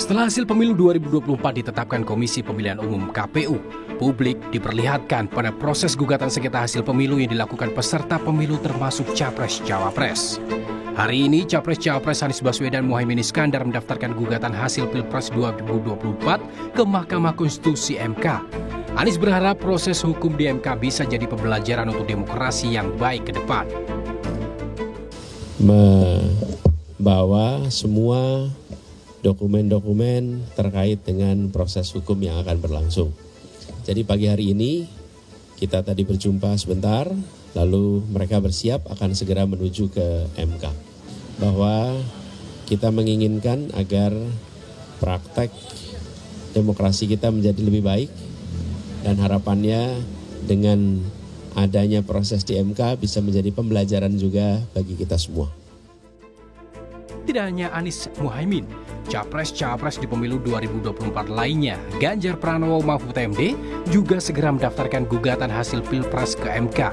Setelah hasil pemilu 2024 ditetapkan Komisi Pemilihan Umum KPU, publik diperlihatkan pada proses gugatan sengketa hasil pemilu yang dilakukan peserta pemilu termasuk Capres-Cawapres. Hari ini, Capres-Cawapres Anies Baswedan Muhaimin Iskandar mendaftarkan gugatan hasil Pilpres 2024 ke Mahkamah Konstitusi MK. Anies berharap proses hukum di MK bisa jadi pembelajaran untuk demokrasi yang baik ke depan. Membawa semua dokumen-dokumen terkait dengan proses hukum yang akan berlangsung. Jadi pagi hari ini kita tadi berjumpa sebentar, lalu mereka bersiap akan segera menuju ke MK. Bahwa kita menginginkan agar praktek demokrasi kita menjadi lebih baik dan harapannya dengan adanya proses di MK bisa menjadi pembelajaran juga bagi kita semua. Tidak hanya Anies Muhaimin, Capres-Cawapres di pemilu 2024 lainnya, Ganjar Pranowo Mahfud MD juga segera mendaftarkan gugatan hasil Pilpres ke MK.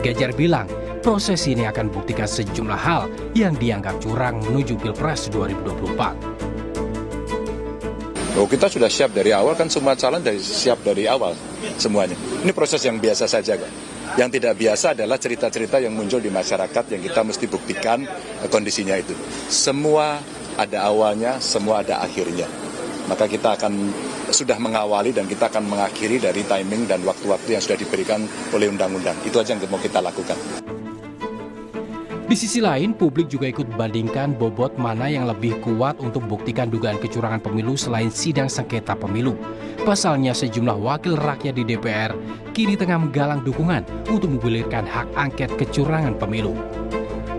Ganjar bilang, proses ini akan buktikan sejumlah hal yang dianggap curang menuju Pilpres 2024. Oh, kita sudah siap dari awal, kan semua calon siap dari awal semuanya. Ini proses yang biasa saja kok. Yang tidak biasa adalah cerita-cerita yang muncul di masyarakat yang kita mesti buktikan kondisinya itu. Semua ada awalnya, semua ada akhirnya. Maka kita akan sudah mengawali dan kita akan mengakhiri dari timing dan waktu-waktu yang sudah diberikan oleh undang-undang. Itu aja yang mau kita lakukan. Di sisi lain, publik juga ikut bandingkan bobot mana yang lebih kuat untuk buktikan dugaan kecurangan pemilu selain sidang sengketa pemilu. Pasalnya, sejumlah wakil rakyat di DPR kini tengah menggalang dukungan untuk menggulirkan hak angket kecurangan pemilu.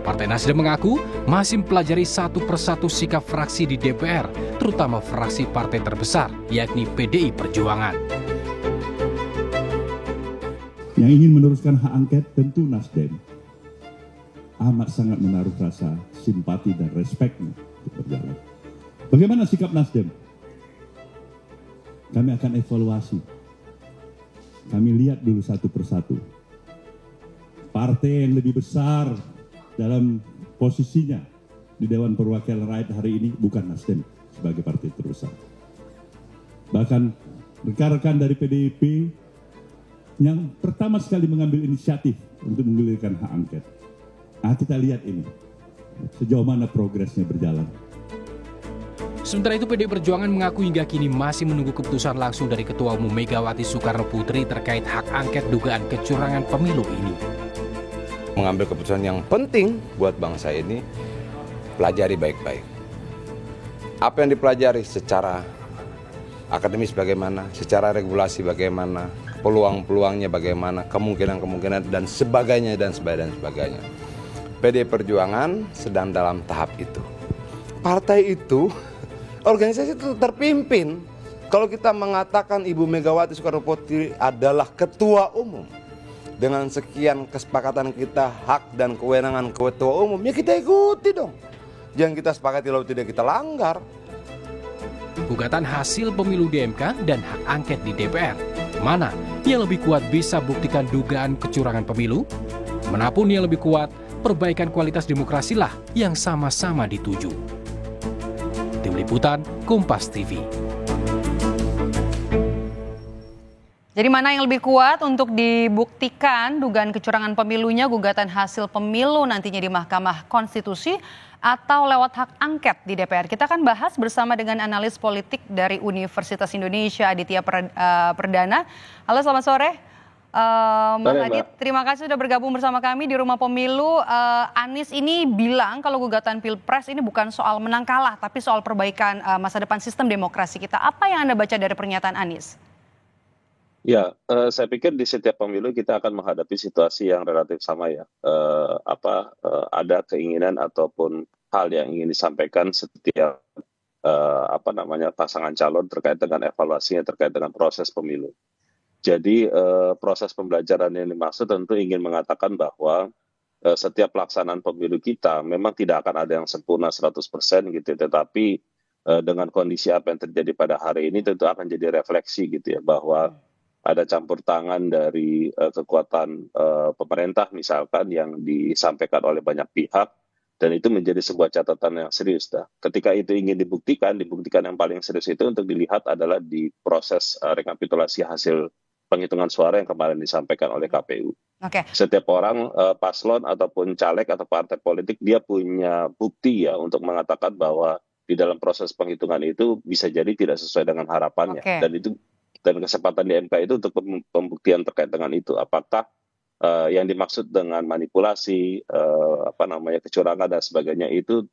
Partai Nasdem mengaku masih mempelajari satu persatu sikap fraksi di DPR, terutama fraksi partai terbesar, yakni PDI Perjuangan. Yang ingin meneruskan hak angket tentu Nasdem amat sangat menaruh rasa simpati dan respeknya untuk berjalan. Bagaimana sikap Nasdem? Kami akan evaluasi. Kami lihat dulu satu persatu. Partai yang lebih besar dalam posisinya di Dewan Perwakilan Rakyat hari ini bukan Nasdem sebagai partai terbesar. Bahkan rekan-rekan dari PDIP yang pertama sekali mengambil inisiatif untuk menggulirkan hak angket. Nah, kita lihat ini, sejauh mana progresnya berjalan. Sementara itu, PDI Perjuangan mengaku hingga kini masih menunggu keputusan langsung dari Ketua Umum Megawati Soekarno Putri terkait hak angket dugaan kecurangan pemilu ini. Mengambil keputusan yang penting buat bangsa ini, pelajari baik-baik. Apa yang dipelajari secara akademis bagaimana, secara regulasi bagaimana, peluang-peluangnya bagaimana, kemungkinan-kemungkinan dan sebagainya dan sebagainya. PDI Perjuangan sedang dalam tahap itu. Partai itu, organisasi itu terpimpin. Kalau kita mengatakan Ibu Megawati Soekarno Putri adalah ketua umum, dengan sekian kesepakatan kita, hak dan kewenangan ketua umum, ya kita ikuti dong. Jangan kita sepakati lalu tidak kita langgar. Gugatan hasil pemilu di MK dan hak angket di DPR, mana yang lebih kuat bisa buktikan dugaan kecurangan pemilu? Manapun yang lebih kuat, perbaikan kualitas demokrasi lah yang sama-sama dituju. Tim Liputan, Kompas TV. Jadi mana yang lebih kuat untuk dibuktikan dugaan kecurangan pemilunya, gugatan hasil pemilu nantinya di Mahkamah Konstitusi atau lewat hak angket di DPR? Kita akan bahas bersama dengan analis politik dari Universitas Indonesia, Aditya Perdana. Halo, selamat sore. Mas Adit, terima kasih sudah bergabung bersama kami di Rumah Pemilu. Anies ini bilang kalau gugatan Pilpres ini bukan soal menang kalah, tapi soal perbaikan masa depan sistem demokrasi kita. Apa yang Anda baca dari pernyataan Anies? Ya, saya pikir di setiap pemilu kita akan menghadapi situasi yang relatif sama ya. Ada keinginan ataupun hal yang ingin disampaikan setiap pasangan calon terkait dengan evaluasinya terkait dengan proses pemilu. Jadi proses pembelajaran yang dimaksud tentu ingin mengatakan bahwa setiap pelaksanaan pemilu kita memang tidak akan ada yang sempurna 100% gitu, tetapi dengan kondisi apa yang terjadi pada hari ini tentu akan jadi refleksi gitu ya, bahwa ada campur tangan dari kekuatan pemerintah misalkan yang disampaikan oleh banyak pihak Dan itu menjadi sebuah catatan yang serius. Ketika itu ingin dibuktikan yang paling serius itu untuk dilihat adalah di proses rekapitulasi hasil penghitungan suara yang kemarin disampaikan oleh KPU. Oke. Setiap orang, paslon ataupun caleg atau partai politik, dia punya bukti ya untuk mengatakan bahwa di dalam proses penghitungan itu bisa jadi tidak sesuai dengan harapannya. Oke. Dan kesempatan di MK itu untuk pembuktian terkait dengan itu. Apakah yang dimaksud dengan manipulasi, kecurangan dan sebagainya itu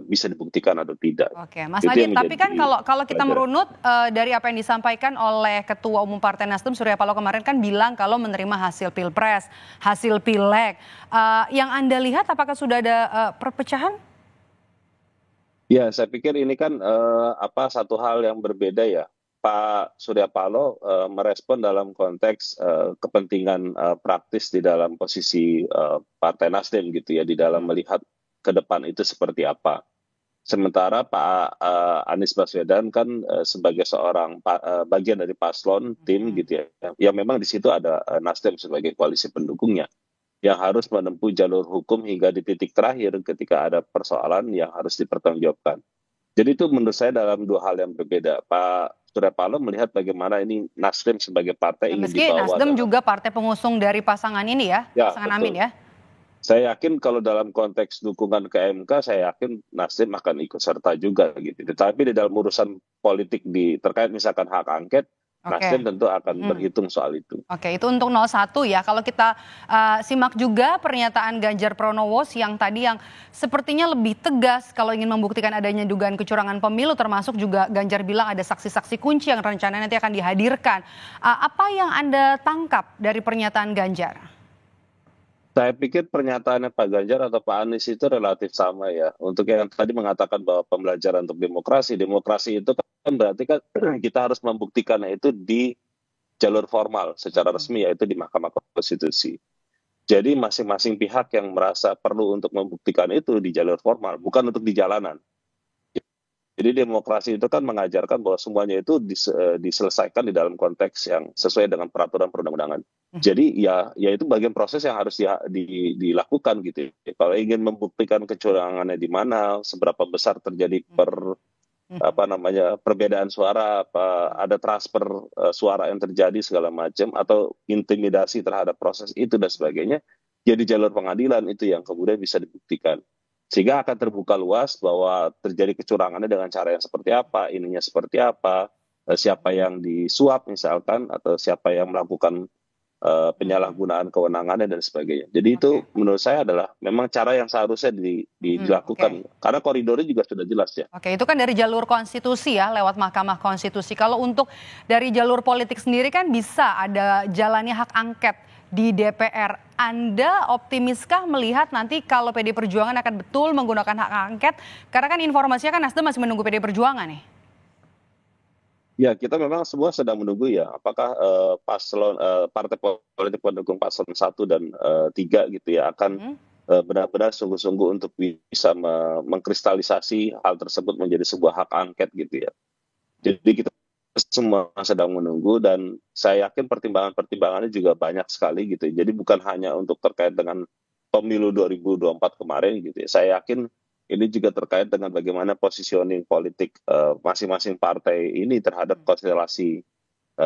bisa dibuktikan atau tidak. Oke, Mas Itu Adit, yang tapi kan kalau kita pelajaran. merunut dari apa yang disampaikan oleh Ketua Umum Partai Nasdem Surya Paloh kemarin kan bilang kalau menerima hasil Pilpres, hasil Pileg, yang Anda lihat apakah sudah ada perpecahan? Ya, saya pikir ini kan satu hal yang berbeda ya. Pak Surya Paloh merespon dalam konteks kepentingan praktis di dalam posisi Partai Nasdem gitu ya, di dalam melihat ke depan itu seperti apa. Sementara Pak Anies Baswedan kan sebagai seorang bagian dari paslon tim gitu ya, yang memang di situ ada Nasdem sebagai koalisi pendukungnya, yang harus menempuh jalur hukum hingga di titik terakhir ketika ada persoalan yang harus dipertanggungjawabkan. Jadi itu menurut saya dalam dua hal yang berbeda. Pak Surya Paloh melihat bagaimana ini Nasdem sebagai partai ingin Meski dibawa. Nasdem juga partai pengusung dari pasangan ini ya, pasangan betul. Amin ya. Saya yakin kalau dalam konteks dukungan ke MK, saya yakin Nasdem akan ikut serta juga gitu. Tetapi di dalam urusan politik terkait misalkan hak angket, Nasdem tentu akan berhitung soal itu. Oke, itu untuk 01 ya. Kalau kita simak juga pernyataan Ganjar Pranowo yang sepertinya lebih tegas kalau ingin membuktikan adanya dugaan kecurangan pemilu, termasuk juga Ganjar bilang ada saksi-saksi kunci yang rencananya nanti akan dihadirkan. Apa yang Anda tangkap dari pernyataan Ganjar? Saya pikir pernyataannya Pak Ganjar atau Pak Anies itu relatif sama ya. Untuk yang tadi mengatakan bahwa pembelajaran untuk demokrasi itu kan berarti kan kita harus membuktikannya itu di jalur formal secara resmi, yaitu di Mahkamah Konstitusi. Jadi masing-masing pihak yang merasa perlu untuk membuktikan itu di jalur formal, bukan untuk di jalanan. Jadi demokrasi itu kan mengajarkan bahwa semuanya itu diselesaikan di dalam konteks yang sesuai dengan peraturan perundang-undangan. Jadi ya itu bagian proses yang harus dilakukan gitu. Kalau ingin membuktikan kecurangannya di mana, seberapa besar terjadi perbedaan suara, ada transfer suara yang terjadi segala macam, atau intimidasi terhadap proses itu dan sebagainya, jadi jalur pengadilan itu yang kemudian bisa dibuktikan. Sehingga akan terbuka luas bahwa terjadi kecurangannya dengan cara yang seperti apa, ininya seperti apa, siapa yang disuap misalkan, atau siapa yang melakukan penyalahgunaan kewenangannya dan sebagainya. Jadi itu menurut saya adalah memang cara yang seharusnya dilakukan. Karena koridornya juga sudah jelas ya. Oke, itu kan dari jalur konstitusi ya, lewat Mahkamah Konstitusi. Kalau untuk dari jalur politik sendiri kan bisa ada jalannya hak angket di DPR. Anda optimiskah melihat nanti kalau PD Perjuangan akan betul menggunakan hak angket? Karena kan informasinya kan Nasdem masih menunggu PD Perjuangan nih. Ya, kita memang semua sedang menunggu ya, apakah partai politik pendukung paslon 1 dan 3 gitu ya akan benar-benar sungguh-sungguh untuk bisa mengkristalisasi hal tersebut menjadi sebuah hak angket gitu ya. Jadi kita semua sedang menunggu, dan saya yakin pertimbangannya juga banyak sekali gitu. Jadi bukan hanya untuk terkait dengan pemilu 2024 kemarin gitu ya. Saya yakin ini juga terkait dengan bagaimana positioning politik masing-masing partai ini terhadap konstelasi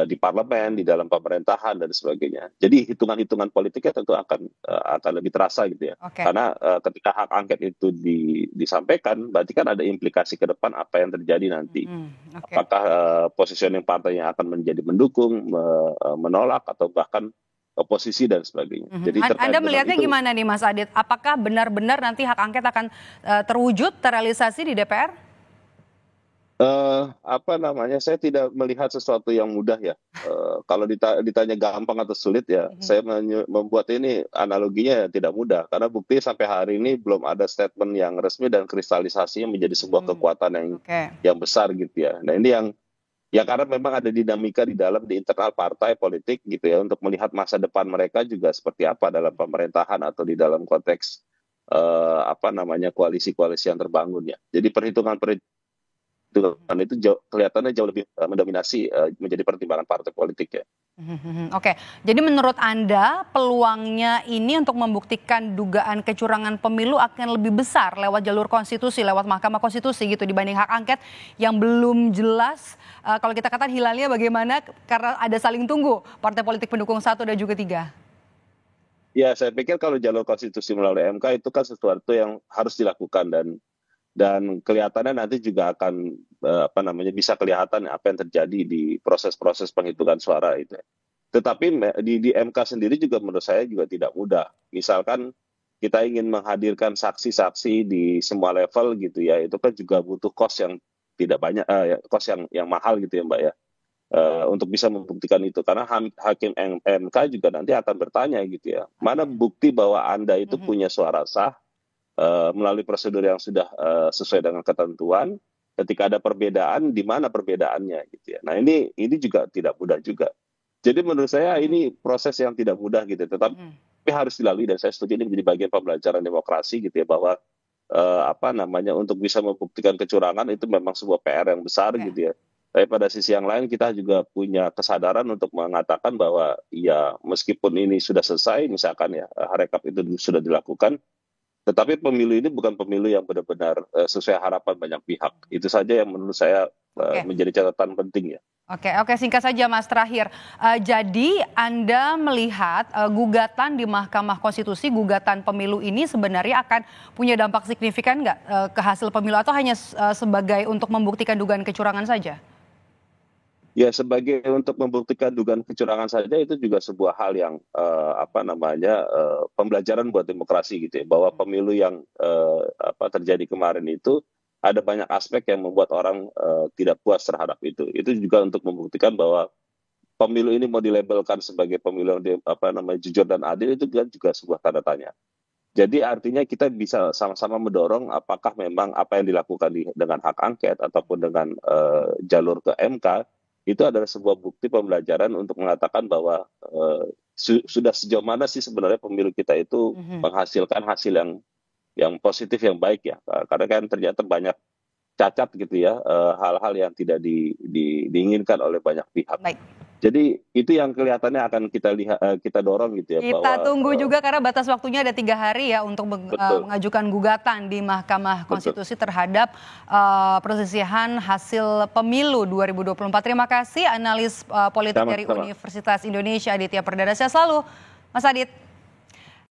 di parlemen, di dalam pemerintahan dan sebagainya. Jadi hitungan-hitungan politiknya tentu akan lebih terasa gitu ya. Karena ketika hak angket itu disampaikan, berarti kan ada implikasi ke depan apa yang terjadi nanti. Apakah positioning partainya akan menjadi mendukung, menolak, atau bahkan oposisi dan sebagainya. Jadi Anda melihatnya gimana nih Mas Adit? Apakah benar-benar nanti hak angket akan terwujud, terrealisasi di DPR? Saya tidak melihat sesuatu yang mudah ya. Kalau ditanya gampang atau sulit ya, saya membuat ini analoginya tidak mudah. Karena bukti sampai hari ini belum ada statement yang resmi dan kristalisasinya menjadi sebuah kekuatan yang besar gitu ya. Nah ini yang ya, karena memang ada dinamika di internal partai politik gitu ya, untuk melihat masa depan mereka juga seperti apa dalam pemerintahan atau di dalam konteks koalisi-koalisi yang terbangun ya. Jadi perhitungan perhitungan itu kelihatannya jauh lebih mendominasi menjadi pertimbangan partai politik ya. Oke, jadi menurut Anda peluangnya ini untuk membuktikan dugaan kecurangan pemilu akan lebih besar lewat jalur konstitusi, lewat Mahkamah Konstitusi gitu dibanding hak angket yang belum jelas. Kalau kita katakan hilalnya bagaimana karena ada saling tunggu partai politik pendukung 1 dan juga 3. Ya, saya pikir kalau jalur konstitusi melalui MK itu kan sesuatu yang harus dilakukan dan kelihatannya nanti juga akan bisa kelihatan apa yang terjadi di proses-proses penghitungan suara itu. Tetapi di MK sendiri juga menurut saya juga tidak mudah. Misalkan kita ingin menghadirkan saksi-saksi di semua level gitu ya, itu kan juga butuh kos yang tidak banyak, kos yang mahal gitu ya Mbak ya, untuk bisa membuktikan itu. Karena hakim MK juga nanti akan bertanya gitu ya, mana bukti bahwa Anda itu punya suara sah melalui prosedur yang sudah sesuai dengan ketentuan. Ketika ada perbedaan, di mana perbedaannya gitu ya. Nah ini juga tidak mudah juga. Jadi menurut saya ini proses yang tidak mudah gitu, tetapi harus dilalui dan saya setuju ini menjadi bagian pembelajaran demokrasi gitu ya, bahwa untuk bisa membuktikan kecurangan itu memang sebuah PR yang besar gitu ya. Tapi pada sisi yang lain kita juga punya kesadaran untuk mengatakan bahwa ya meskipun ini sudah selesai misalkan ya rekap itu sudah dilakukan, tetapi pemilu ini bukan pemilu yang benar-benar sesuai harapan banyak pihak. Itu saja yang menurut saya menjadi catatan penting ya. Oke, singkat saja Mas terakhir. Jadi Anda melihat gugatan di Mahkamah Konstitusi, gugatan pemilu ini sebenarnya akan punya dampak signifikan nggak ke hasil pemilu atau hanya sebagai untuk membuktikan dugaan kecurangan saja? Ya, sebagai untuk membuktikan dugaan kecurangan saja itu juga sebuah hal yang pembelajaran buat demokrasi gitu ya, bahwa pemilu yang terjadi kemarin itu ada banyak aspek yang membuat orang tidak puas terhadap itu. Itu juga untuk membuktikan bahwa pemilu ini mau dilabelkan sebagai pemilu yang jujur dan adil itu kan juga sebuah tanda tanya. Jadi artinya kita bisa sama-sama mendorong apakah memang apa yang dilakukan dengan hak angket ataupun dengan jalur ke MK itu adalah sebuah bukti pembelajaran untuk mengatakan bahwa sudah sejauh mana sih sebenarnya pemilu kita itu menghasilkan hasil yang positif, yang baik ya. Karena kan ternyata banyak cacat gitu ya, hal-hal yang tidak diinginkan oleh banyak pihak. Baik. Jadi itu yang kelihatannya akan kita dorong gitu ya. Kita tunggu juga karena batas waktunya ada 3 hari ya untuk mengajukan gugatan di Mahkamah Konstitusi terhadap perselisihan hasil pemilu 2024. Terima kasih analis politik dari Universitas Indonesia Aditya Perdana. Sehat selalu Mas Adit.